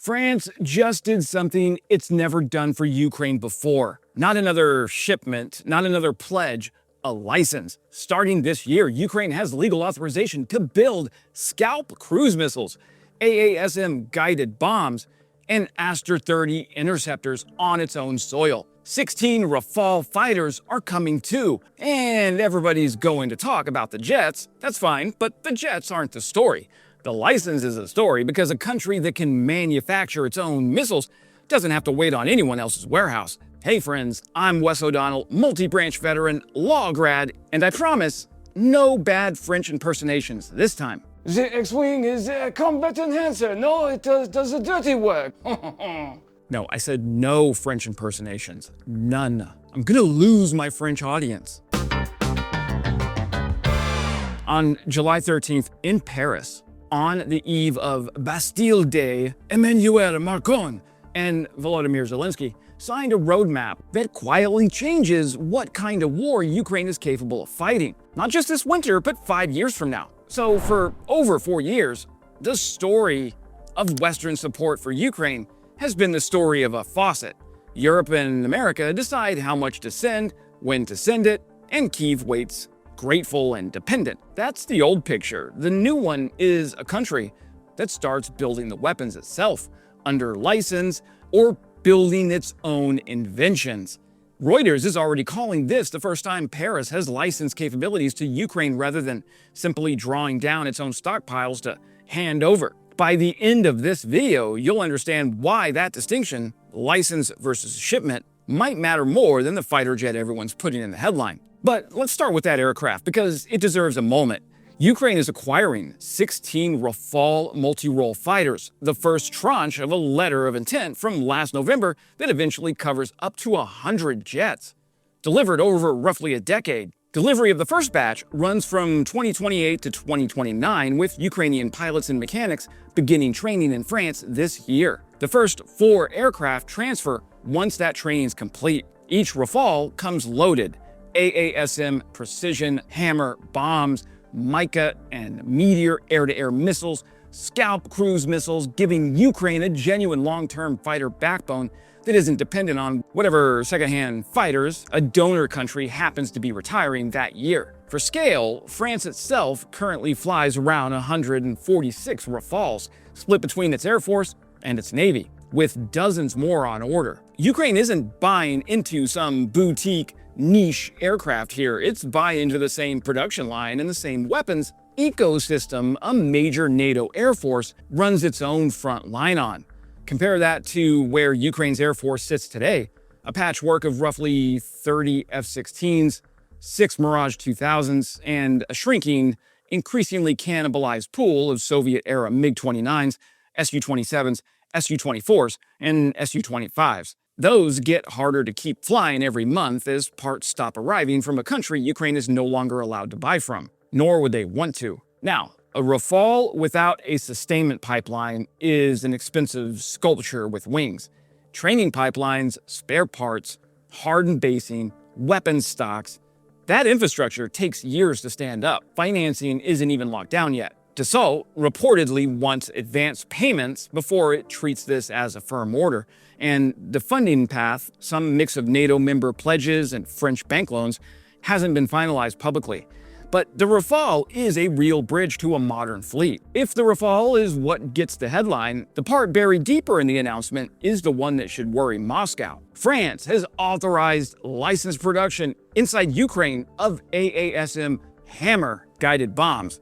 France just did something it's never done for Ukraine before. Not another shipment, not another pledge, a license. Starting this year, Ukraine has legal authorization to build Scalp cruise missiles, AASM-guided bombs, and Aster 30 interceptors on its own soil. 16 Rafale fighters are coming too, and everybody's going to talk about the jets. That's fine, but the jets aren't the story. The license is the story because a country that can manufacture its own missiles doesn't have to wait on anyone else's warehouse. Hey friends, I'm Wes O'Donnell, multi-branch veteran, law grad, and I promise, no bad French impersonations this time. The X-Wing is a combat enhancer. No, it does the dirty work. No, I said no French impersonations. None. I'm gonna lose my French audience. On July 13th in Paris, on the eve of Bastille Day, Emmanuel Macron and Volodymyr Zelensky signed a roadmap that quietly changes what kind of war Ukraine is capable of fighting. Not just this winter, but 5 years from now. So for over 4 years, the story of Western support for Ukraine has been the story of a faucet. Europe and America decide how much to send, when to send it, and Kyiv waits, grateful and dependent. That's the old picture. The new one is a country that starts building the weapons itself, under license, or building its own inventions. Reuters is already calling this the first time Paris has licensed capabilities to Ukraine rather than simply drawing down its own stockpiles to hand over. By the end of this video, you'll understand why that distinction, license versus shipment, might matter more than the fighter jet everyone's putting in the headline. But let's start with that aircraft because it deserves a moment. Ukraine is acquiring 16 Rafale multi-role fighters, the first tranche of a letter of intent from last November that eventually covers up to 100 jets. Delivered over roughly a decade, delivery of the first batch runs from 2028 to 2029, with Ukrainian pilots and mechanics beginning training in France this year. The first 4 aircraft transfer once that training is complete. Each Rafale comes loaded: AASM precision hammer bombs, Mica and Meteor air-to-air missiles, Scalp cruise missiles, giving Ukraine a genuine long-term fighter backbone that isn't dependent on whatever second-hand fighters a donor country happens to be retiring that year. For scale, France itself currently flies around 146 Rafales, split between its Air Force and its Navy, with dozens more on order. Ukraine isn't buying into some boutique niche aircraft here. It's buying into the same production line and the same weapons ecosystem a major NATO Air Force runs its own front line on. Compare that to where Ukraine's Air Force sits today, a patchwork of roughly 30 F-16s, 6 Mirage 2000s, and a shrinking, increasingly cannibalized pool of Soviet-era MiG-29s, Su-27s, Su-24s, and Su-25s. Those get harder to keep flying every month as parts stop arriving from a country Ukraine is no longer allowed to buy from, nor would they want to. Now, a Rafale without a sustainment pipeline is an expensive sculpture with wings. Training pipelines, spare parts, hardened basing, weapons stocks, that infrastructure takes years to stand up. Financing isn't even locked down yet. Dassault reportedly wants advance payments before it treats this as a firm order, and the funding path, some mix of NATO member pledges and French bank loans, hasn't been finalized publicly. But the Rafale is a real bridge to a modern fleet. If the Rafale is what gets the headline, the part buried deeper in the announcement is the one that should worry Moscow. France has authorized licensed production inside Ukraine of AASM hammer-guided bombs.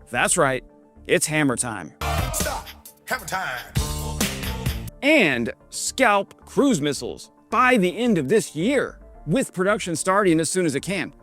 That's right, it's hammer time. Stop! Hammer time! And Scalp cruise missiles by the end of this year, with production starting as soon as it can.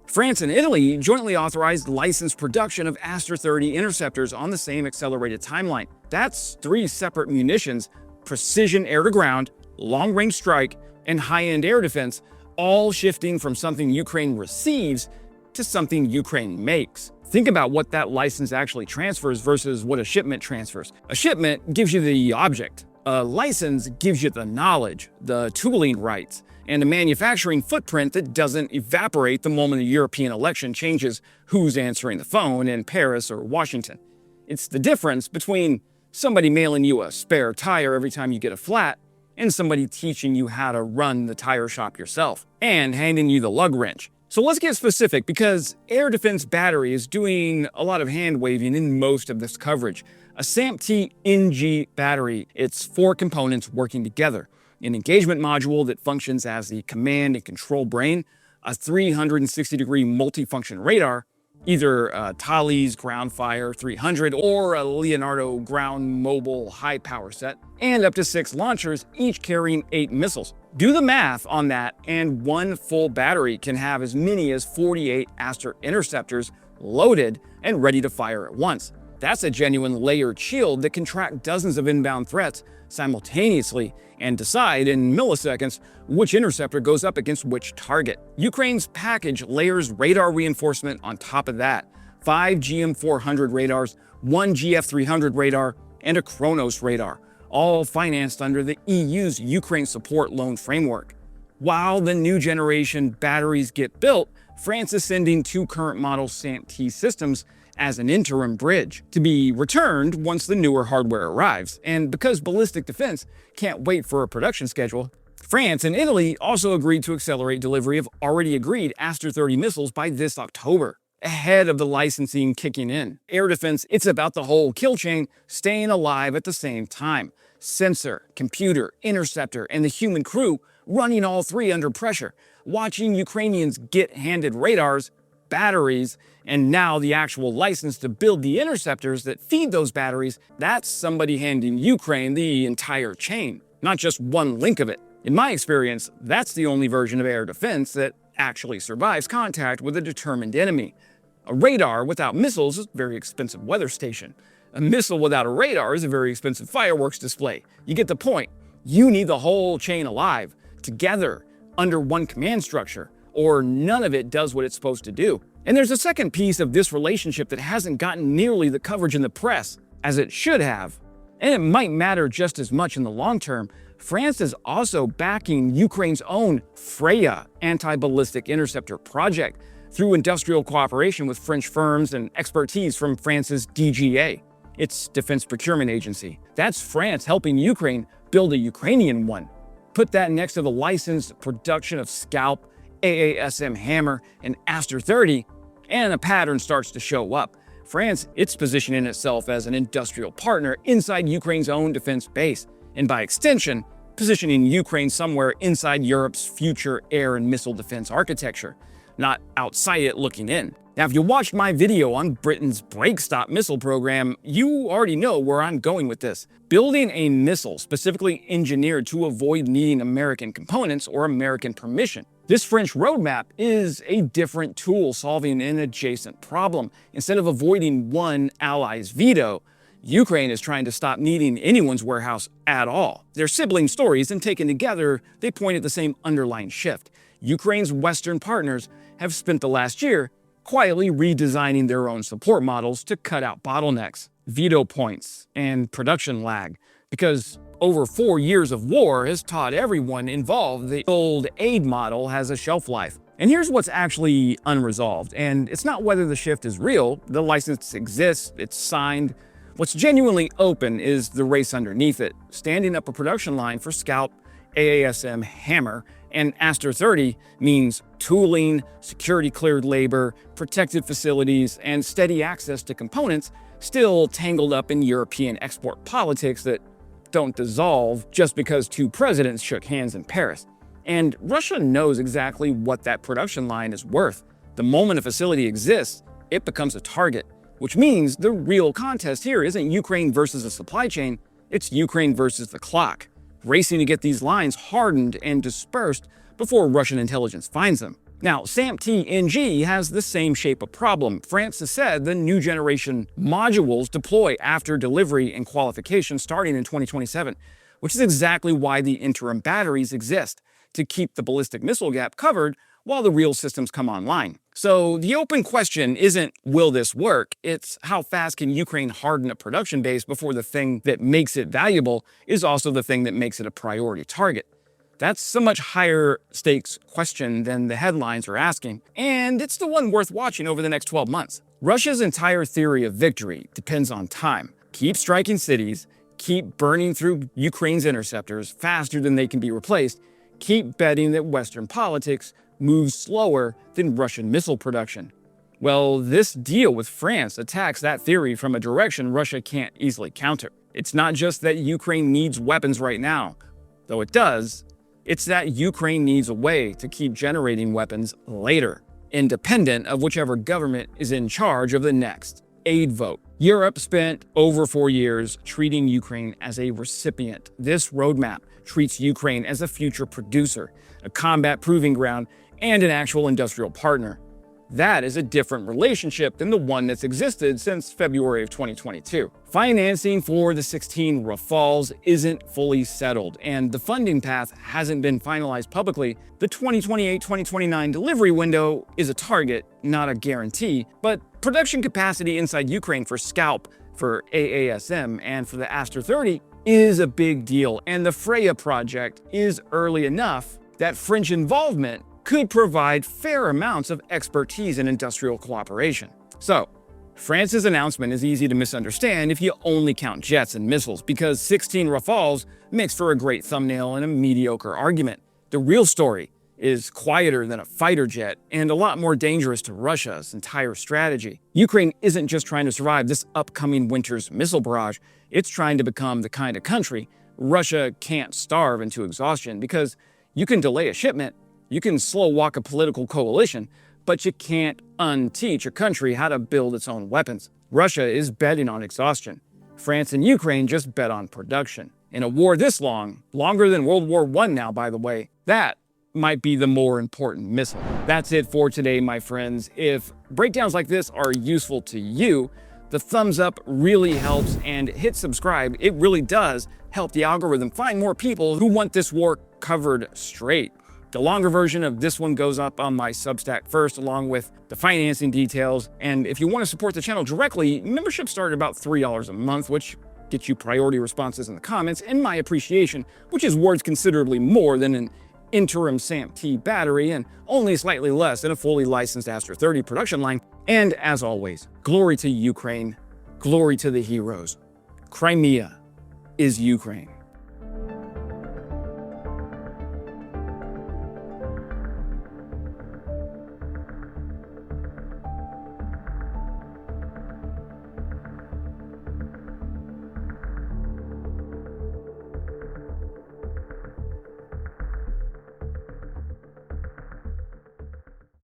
France and Italy jointly authorized licensed production of Aster 30 interceptors on the same accelerated timeline. That's 3 separate munitions, precision air-to-ground, long-range strike, and high-end air defense, all shifting from something Ukraine receives to something Ukraine makes. Think about what that license actually transfers versus what a shipment transfers. A shipment gives you the object. A license gives you the knowledge, the tooling rights, and a manufacturing footprint that doesn't evaporate the moment a European election changes who's answering the phone in Paris or Washington. It's the difference between somebody mailing you a spare tire every time you get a flat, and somebody teaching you how to run the tire shop yourself, and handing you the lug wrench. So let's get specific, because air defense battery is doing a lot of hand-waving in most of this coverage. A SAMT NG battery, it's 4 components working together. An engagement module that functions as the command and control brain, a 360-degree multifunction radar, either Thales Ground Fire 300 or a Leonardo Ground Mobile high power set, and up to 6 launchers, each carrying 8 missiles. Do the math on that, and one full battery can have as many as 48 Aster interceptors loaded and ready to fire at once. That's a genuine layered shield that can track dozens of inbound threats simultaneously and decide in milliseconds which interceptor goes up against which target. Ukraine's package layers radar reinforcement on top of that. 5 GM400 radars, 1 GF300 radar, and a Kronos radar, all financed under the EU's Ukraine Support Loan Framework. While the new generation batteries get built, France is sending 2 current model SAMT systems as an interim bridge, to be returned once the newer hardware arrives. And because ballistic defense can't wait for a production schedule, France and Italy also agreed to accelerate delivery of already agreed Aster 30 missiles by this October, ahead of the licensing kicking in. Air defense, it's about the whole kill chain staying alive at the same time. Sensor, computer, interceptor, and the human crew running all 3 under pressure, watching Ukrainians get handed radars, batteries, and now the actual license to build the interceptors that feed those batteries. That's somebody handing Ukraine the entire chain, not just one link of it. In my experience, that's the only version of air defense that actually survives contact with a determined enemy. A radar without missiles is a very expensive weather station. A missile without a radar is a very expensive fireworks display. You get the point. You need the whole chain alive, together, under one command structure, or none of it does what it's supposed to do. And there's a second piece of this relationship that hasn't gotten nearly the coverage in the press as it should have, and it might matter just as much in the long term. France is also backing Ukraine's own Freya anti-ballistic interceptor project through industrial cooperation with French firms and expertise from France's DGA, its defense procurement agency. That's France helping Ukraine build a Ukrainian one. Put that next to the licensed production of Scalp, AASM Hammer, and Aster 30, and a pattern starts to show up. France, it's positioning itself as an industrial partner inside Ukraine's own defense base, and by extension, positioning Ukraine somewhere inside Europe's future air and missile defense architecture, not outside it looking in. Now, if you watched my video on Britain's break-stop missile program, you already know where I'm going with this. Building a missile specifically engineered to avoid needing American components or American permission. This French roadmap is a different tool solving an adjacent problem. Instead of avoiding one ally's veto, Ukraine is trying to stop needing anyone's warehouse at all. They're sibling stories, and taken together, they point at the same underlying shift. Ukraine's Western partners have spent the last year quietly redesigning their own support models to cut out bottlenecks, veto points, and production lag, because over 4 years of war has taught everyone involved the old aid model has a shelf life. And here's what's actually unresolved, and it's not whether the shift is real. The license exists, it's signed. What's genuinely open is the race underneath it, standing up a production line for Scalp, AASM Hammer, and Aster 30 means tooling, security-cleared labor, protected facilities, and steady access to components still tangled up in European export politics that don't dissolve just because 2 presidents shook hands in Paris. And Russia knows exactly what that production line is worth. The moment a facility exists, it becomes a target, which means the real contest here isn't Ukraine versus a supply chain, it's Ukraine versus the clock, racing to get these lines hardened and dispersed before Russian intelligence finds them. Now, SAMT-NG has the same shape of problem. France has said the new generation modules deploy after delivery and qualification starting in 2027, which is exactly why the interim batteries exist, to keep the ballistic missile gap covered while the real systems come online. So the open question isn't, will this work? It's how fast can Ukraine harden a production base before the thing that makes it valuable is also the thing that makes it a priority target. That's a much higher stakes question than the headlines are asking, and it's the one worth watching over the next 12 months. Russia's entire theory of victory depends on time. keep striking cities, keep burning through Ukraine's interceptors faster than they can be replaced, keep betting that Western politics moves slower than Russian missile production. Well, this deal with France attacks that theory from a direction Russia can't easily counter. It's not just that Ukraine needs weapons right now, though it does. It's that Ukraine needs a way to keep generating weapons later, independent of whichever government is in charge of the next aid vote. Europe spent over 4 years treating Ukraine as a recipient. This roadmap treats Ukraine as a future producer, a combat proving ground, and an actual industrial partner. That is a different relationship than the one that's existed since February of 2022. Financing for the 16 Rafales isn't fully settled, and the funding path hasn't been finalized publicly. The 2028-2029 delivery window is a target, not a guarantee, but production capacity inside Ukraine for Scalp, for AASM, and for the Aster 30 is a big deal, and the Freya project is early enough that French involvement could provide fair amounts of expertise and industrial cooperation. So, France's announcement is easy to misunderstand if you only count jets and missiles, because 16 Rafales makes for a great thumbnail and a mediocre argument. The real story is quieter than a fighter jet and a lot more dangerous to Russia's entire strategy. Ukraine isn't just trying to survive this upcoming winter's missile barrage, it's trying to become the kind of country Russia can't starve into exhaustion, because you can delay a shipment, you can slow walk a political coalition, but you can't unteach a country how to build its own weapons. Russia is betting on exhaustion. France and Ukraine just bet on production. In a war this long, longer than World War I now, by the way, that might be the more important missile. That's it for today, my friends. If breakdowns like this are useful to you, the thumbs up really helps, and hit subscribe. It really does help the algorithm find more people who want this war covered straight. The longer version of this one goes up on my Substack first, along with the financing details. And if you want to support the channel directly, memberships start at about $3 a month, which gets you priority responses in the comments and my appreciation, which is worth considerably more than an interim SAMT battery and only slightly less than a fully licensed Aster 30 production line. And as always, glory to Ukraine, glory to the heroes. Crimea is Ukraine.